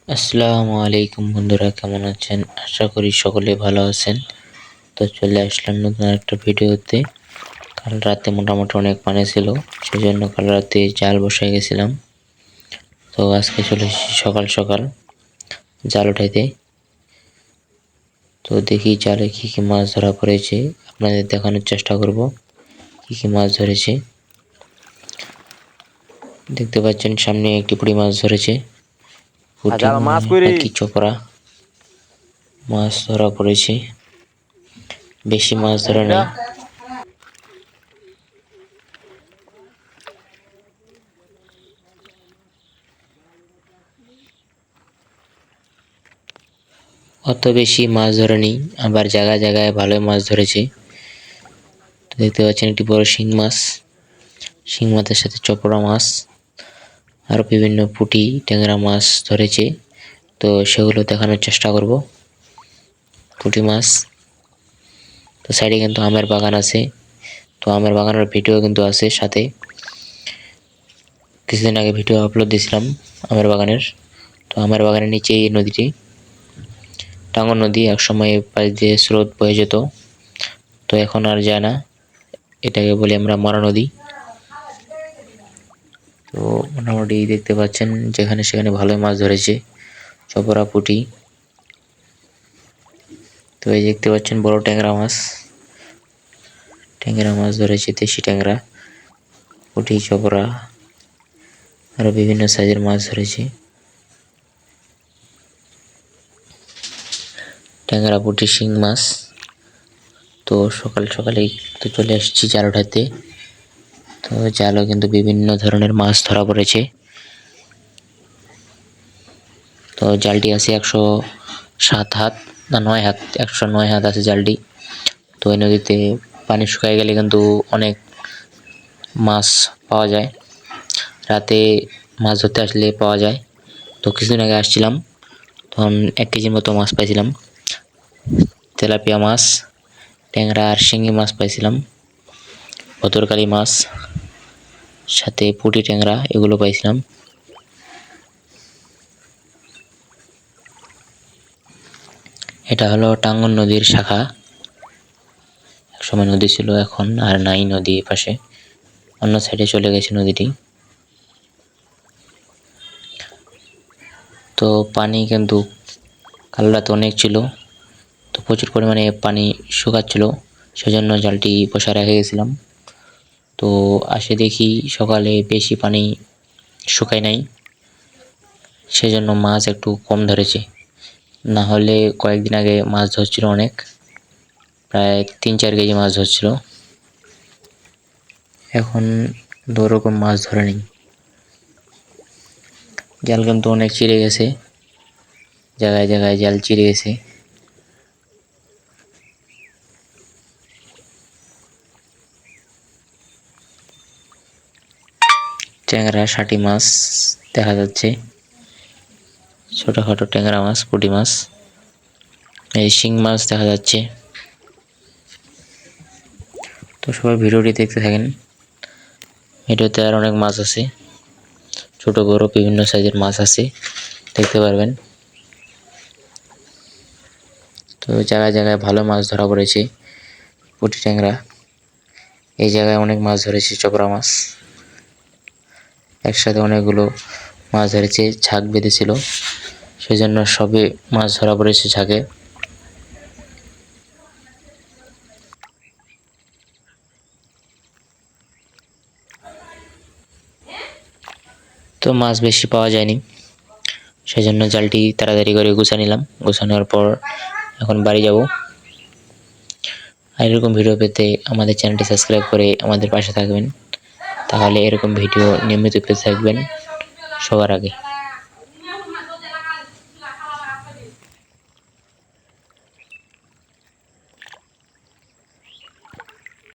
আসসালামু আলাইকুম বন্ধুরা, কেমন আছেন? আশা করি সকলে ভালো আছেন। তো চলে আসলাম নতুন একটা ভিডিওতে। কাল রাতে মোটামুটি অনেক পানি ছিল, সেজন্য কাল রাতে জাল বসাই গেছিলাম। তো আজকে চলে এসেছি সকাল সকাল জাল উঠাইতে। তো দেখি জালে কি কি মাছ ধরা পড়েছে, আপনাদের দেখানোর চেষ্টা করব কি কি মাছ ধরেছে। দেখতে পাচ্ছেন সামনে একটি পুঁটি মাছ ধরেছে। পুঁটি নাকি চোপড়া মাছ ধরা পড়েছে, বেশি মাছ ধরা নেই। অত বেশি মাছ ধরেনি, আবার জায়গায় জায়গায় ভালোই মাছ ধরেছে। তো দেখতে পাচ্ছেন একটি বড় শিং মাছ, শিং মাছের সাথে চপড়া মাছ, আরো বিভিন্ন পুঁটি ট্যাংরা মাছ ধরেছে। তো সেগুলো দেখানোর চেষ্টা করব। পুঁটি মাছ, তো সাইডে কিন্তু আমের বাগান আছে, তো আমের বাগানের ভিডিও কিন্তু আছে সাথে। কিছুদিন আগে ভিডিও আপলোড দিয়েছিলাম আমের বাগানের। তো আমের বাগানের নিচে এই নদীটি, টাঙ্গন নদী, একসময় পাশ দিয়ে স্রোত বয়ে যেত, তো এখন আর যায় না। এটাকে বলি আমরা মরা নদী। তো মোটামুটি দেখতে পাচ্ছেন যেখানে সেখানে ভালোই মাছ ধরেছে, চপরা পুঁটি। তো এই দেখতে পাচ্ছেন বড় ট্যাংরা মাছ, ট্যাংরা মাছ ধরেছে, দেশি ট্যাংরা, পুঁটি, চপরা, আরো বিভিন্ন সাইজের মাছ ধরেছে। ট্যাংরা, পুঁটি, শিং মাছ। তো সকাল সকালেই তো চলে আসছি জাল উঠাতে। তো জালও কিন্তু বিভিন্ন ধরনের মাছ ধরা পড়েছে। তো জালটি আছে 107 হাত না 9 হাত, 109 হাত আছে জালটি। তো এই নদীতে পানি শুকায় গেলে কিন্তু অনেক মাছ পাওয়া যায়, রাতে মাছ ধরতে আসলে পাওয়া যায়। তো কিছুদিন আগে আসছিলাম, তখন 1 কেজির মতো মাছ পাইছিলাম, তেলাপিয়া মাছ, ট্যাংরা আর শিঙি মাছ পাইছিলাম, ভতরকালি মাছ, সাথে পুঁটি ট্যাংরা এগুলো পাইছিলাম। এটা হলো টাঙ্গন নদীর শাখা। একসময় নদী ছিল, এখন আর নাই নদী পাশে, অন্য সাইডে চলে গেছে নদীটি। তো পানি কিন্তু কাল রাতে অনেক ছিল, তো প্রচুর পরিমাণে পানি শুকাচ্ছিল, সেজন্য জালটি বসা রেখে গেছিলাম। তো আসে দেখি সকালে বেশি পানি শুকায় নাই, সেজন্য মাছ একটু কম ধরেছে। না হলে কয়েকদিন আগে মাছ ধরছিল অনেক, প্রায় 3-4 কেজি মাছ ধরছিল। এখন ওরকম মাছ ধরে নেই, জাল কিন্তু অনেক চিড়ে গেছে, জায়গায় জায়গায় জাল চিড়ে গেছে। ট্যাংরা, ষাটি মাছ দেখা যাচ্ছে, ছোটখাটো ট্যাংরা মাছ, পুঁটি মাছ, এই শিং মাছ দেখা যাচ্ছে। তো সবাই ভিডিওটি দেখতে থাকেন, ভিডিওতে আর অনেক মাছ আছে, ছোট বড় বিভিন্ন সাইজের মাছ আছে, দেখতে পারবেন। তো জায়গায় জায়গায় ভালো মাছ ধরা পড়েছে, পুঁটি ট্যাংরা। এই জায়গায় অনেক মাছ ধরেছে, চপড়া মাছ, একসাথে অনেকগুলো মাছ ধরেছে, ঝাঁক বেঁধেছিল, সেজন্য সবে মাছ ধরা পড়েছে ঝাঁকে। তো মাছ বেশি পাওয়া যায়নি, সেজন্য জালটি তাড়াতাড়ি করে গুছা নিলাম। গুছানোর পর এখন বাড়ি যাব। আর এরকম ভিডিও পেতে আমাদের চ্যানেলটি সাবস্ক্রাইব করে আমাদের পাশে থাকবেন, তাহলে এরকম ভিডিও নিয়মিত পেতে থাকবেন সবার আগে।